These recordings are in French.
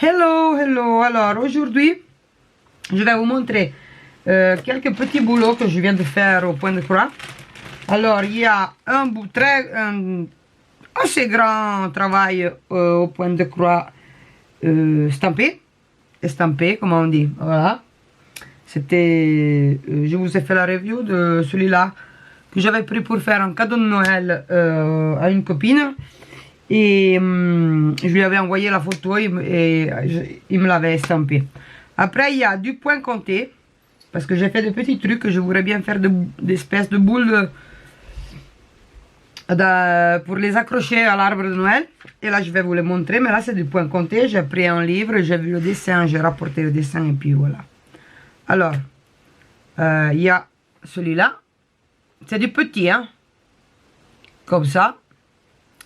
Hello, hello. Alors aujourd'hui, je vais vous montrer quelques petits boulots que je viens de faire au point de croix. Alors il y a un assez grand travail au point de croix estampé, comment on dit. Voilà. C'était, je vous ai fait la review de celui-là que j'avais pris pour faire un cadeau de Noël à une copine. Et je lui avais envoyé la photo et il me l'avait estampé. Après, il y a du point compté. Parce que j'ai fait des petits trucs que je voudrais bien faire d'espèces de boules pour les accrocher à l'arbre de Noël. Et là, je vais vous les montrer. Mais là, c'est du point compté. J'ai pris un livre, j'ai vu le dessin, j'ai rapporté le dessin et puis voilà. Alors, il y a celui-là. C'est du petit, hein. Comme ça.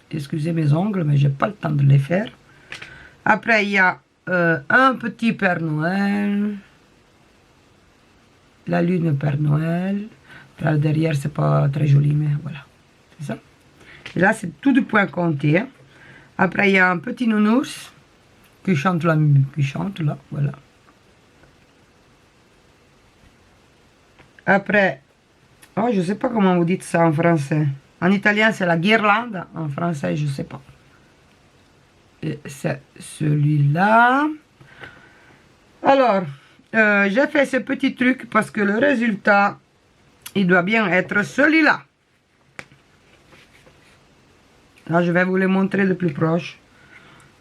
Excusez mes ongles, mais j'ai pas le temps de les faire. Après, il y a un petit Père Noël. La lune Père Noël. Là, derrière, c'est pas très joli, mais voilà. C'est ça. Et là, c'est tout du point compté. Hein. Après, il y a un petit nounours qui chante là, voilà. Après, oh, je sais pas comment vous dites ça en français. En italien, c'est la guirlande. En français, je sais pas. Et c'est celui-là. Alors, j'ai fait ce petit truc parce que le résultat, il doit bien être celui-là. Là, je vais vous les montrer de plus proche.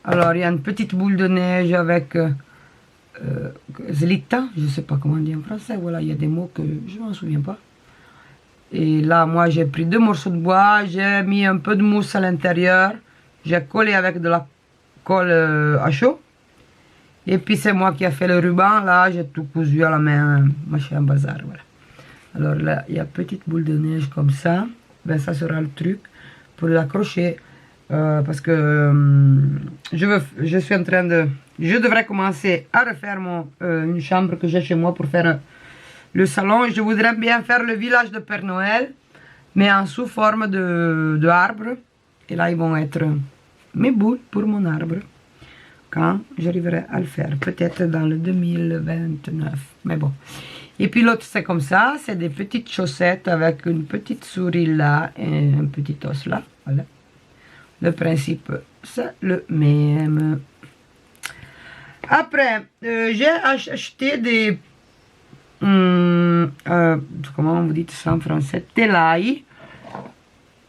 Alors, il y a une petite boule de neige avec zlitta. Je sais pas comment on dit en français. Voilà, il y a des mots que je ne m'en souviens pas. Et là, moi, j'ai pris 2 morceaux de bois, j'ai mis un peu de mousse à l'intérieur, j'ai collé avec de la colle à chaud. Et puis, c'est moi qui ai fait le ruban, là, j'ai tout cousu à la main, machin bazar, voilà. Alors là, il y a une petite boule de neige comme ça. Ben, ça sera le truc pour l'accrocher. Parce que je suis en train de... Je devrais commencer à refaire une chambre que j'ai chez moi pour faire... le salon. Je voudrais bien faire le village de Père Noël, mais en sous forme de arbre. Et là, ils vont être mes boules pour mon arbre. Quand j'arriverai à le faire. Peut-être dans le 2029. Mais bon. Et puis l'autre, c'est comme ça. C'est des petites chaussettes avec une petite souris là et un petit os là. Voilà. Le principe, c'est le même. Après, j'ai acheté des... comment vous dites ça en français, telaille.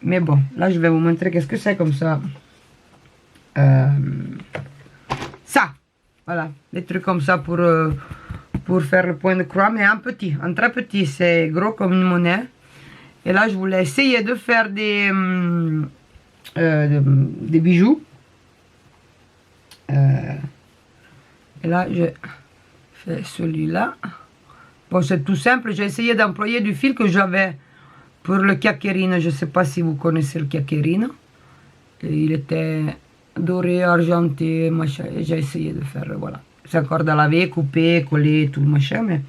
Mais bon, là je vais vous montrer qu'est-ce que c'est comme ça. Ça, voilà, des trucs comme ça pour faire le point de croix, mais en petit, en très petit, c'est gros comme une monnaie. Et là je voulais essayer de faire des bijoux. Et là je fais celui-là. Bon, c'est tout simple, j'ai essayé d'employer du fil que j'avais pour le chiacchierino. Je ne sais pas si vous connaissez le chiacchierino. Il était doré, argenté, machin. J'ai essayé de faire, voilà. C'est encore à laver, couper, coller, tout le machin, mais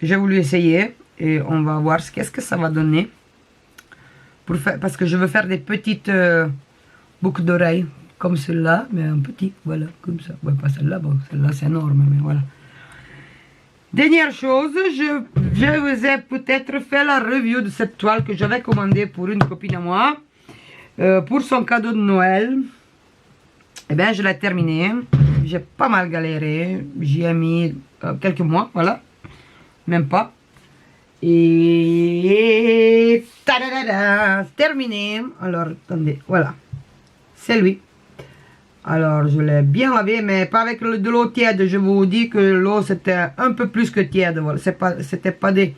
j'ai voulu essayer et on va voir qu'est-ce que ça va donner. Parce que je veux faire des petites boucles d'oreilles, comme celle-là, mais un petit, voilà, comme ça. Ouais, pas celle-là, bon, celle-là c'est énorme, mais voilà. Dernière chose, je vous ai peut-être fait la review de cette toile que j'avais commandée pour une copine à moi, pour son cadeau de Noël. Eh bien, je l'ai terminée. J'ai pas mal galéré. J'y ai mis quelques mois, voilà. Même pas. Et... Tadadada, terminé. Alors, attendez, voilà. C'est lui. Alors, je l'ai bien lavé, mais pas avec de l'eau tiède. Je vous dis que l'eau, c'était un peu plus que tiède. Voilà. C'était pas de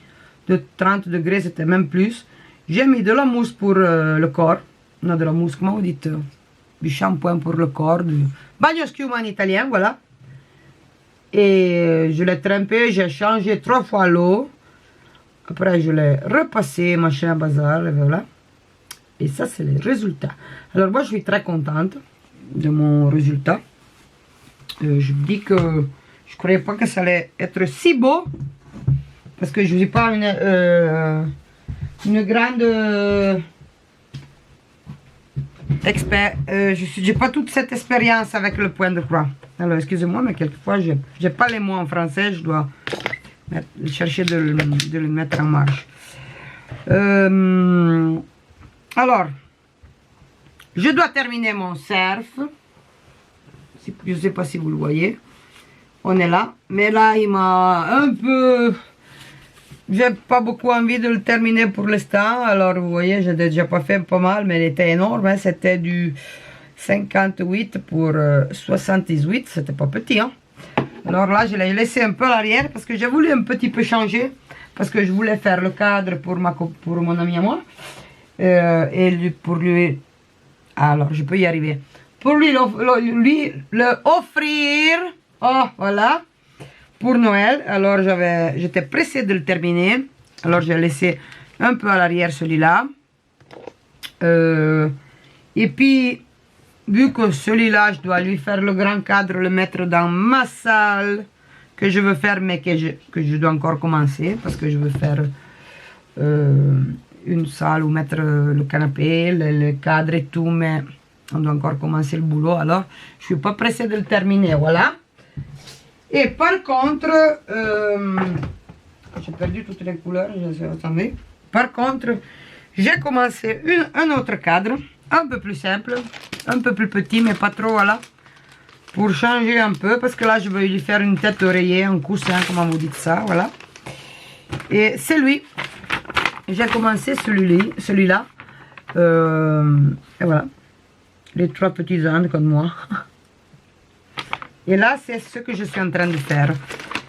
30 degrés, c'était même plus. J'ai mis de la mousse pour le corps. Non, de la mousse, comment vous dites? Du shampoing pour le corps. Du bagno schiuma en italien, voilà. Et je l'ai trempé, j'ai changé 3 fois l'eau. Après, je l'ai repassé, machin, bazar, et voilà. Et ça, c'est le résultat. Alors, moi, je suis très contente de mon résultat. Je me dis que je croyais pas que ça allait être si beau, parce que je suis pas une grande expert. J'ai pas toute cette expérience avec le point de croix. Alors, excusez-moi, mais quelquefois, je n'ai pas les mots en français. Je dois chercher de le mettre en marche. Alors, je dois terminer mon cerf. Je ne sais pas si vous le voyez. On est là. Mais là, il m'a un peu... J'ai pas beaucoup envie de le terminer pour l'instant. Alors, vous voyez, j'ai déjà pas fait pas mal, mais il était énorme. Hein. C'était du 58 pour 78. C'était pas petit. Hein. Alors là, je l'ai laissé un peu à l'arrière parce que j'ai voulu un petit peu changer. Parce que je voulais faire le cadre pour mon ami à moi. Et pour lui... Alors, je peux y arriver. Pour lui le offrir. Oh, voilà. Pour Noël. Alors, j'étais pressée de le terminer. Alors, j'ai laissé un peu à l'arrière celui-là. Et puis, vu que celui-là, je dois lui faire le grand cadre, le mettre dans ma salle que je veux faire, mais que je dois encore commencer. Parce que je veux faire une salle où mettre le canapé, le cadre et tout, mais on doit encore commencer le boulot. Alors, je ne suis pas pressée de le terminer. Voilà. Et par contre, j'ai perdu toutes les couleurs, attendez. Par contre, j'ai commencé un autre cadre, un peu plus simple, un peu plus petit, mais pas trop, voilà. Pour changer un peu, parce que là, je vais lui faire une tête d'oreiller, un coussin, comment vous dites ça, voilà. Et c'est lui. J'ai commencé celui-là. Et voilà. Les 3 petits ânes comme moi. Et là, c'est ce que je suis en train de faire.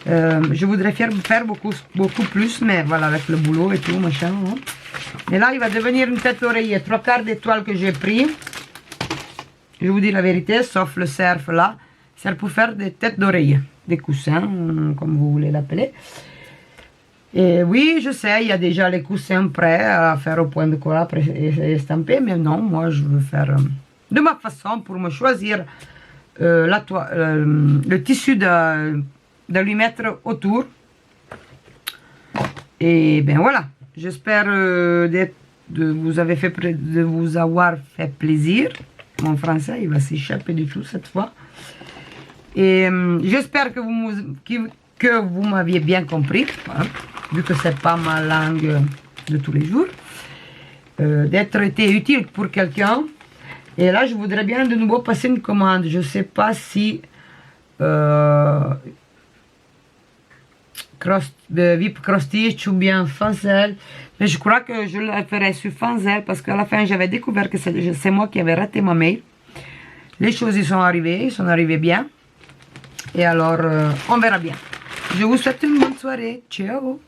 Je voudrais faire beaucoup plus, mais voilà, avec le boulot et tout, machin. Hein. Et là, il va devenir une tête d'oreiller. 3/4 d'étoile que j'ai pris. Je vous dis la vérité, sauf le cerf là. C'est pour faire des têtes d'oreiller. Des coussins, comme vous voulez l'appeler. Et oui, je sais, il y a déjà les coussins prêts à faire au point de colle et estamper. Mais non, moi, je veux faire de ma façon pour me choisir le tissu de lui mettre autour. Et bien voilà, j'espère de vous avoir fait plaisir. Mon français, il va s'échapper du tout cette fois. Et j'espère que vous m'aviez bien compris, hein, vu que c'est pas ma langue de tous les jours. D'être été utile pour quelqu'un. Et là, je voudrais bien de nouveau passer une commande. Je ne sais pas si Vip Cross-Stitch ou bien Fanzel. Mais je crois que je la ferai sur Fanzel parce qu'à la fin, j'avais découvert que c'est moi qui avais raté ma mail. Les choses y sont arrivées bien. Et alors, on verra bien. Je vous souhaite une bonne soirée. Ciao!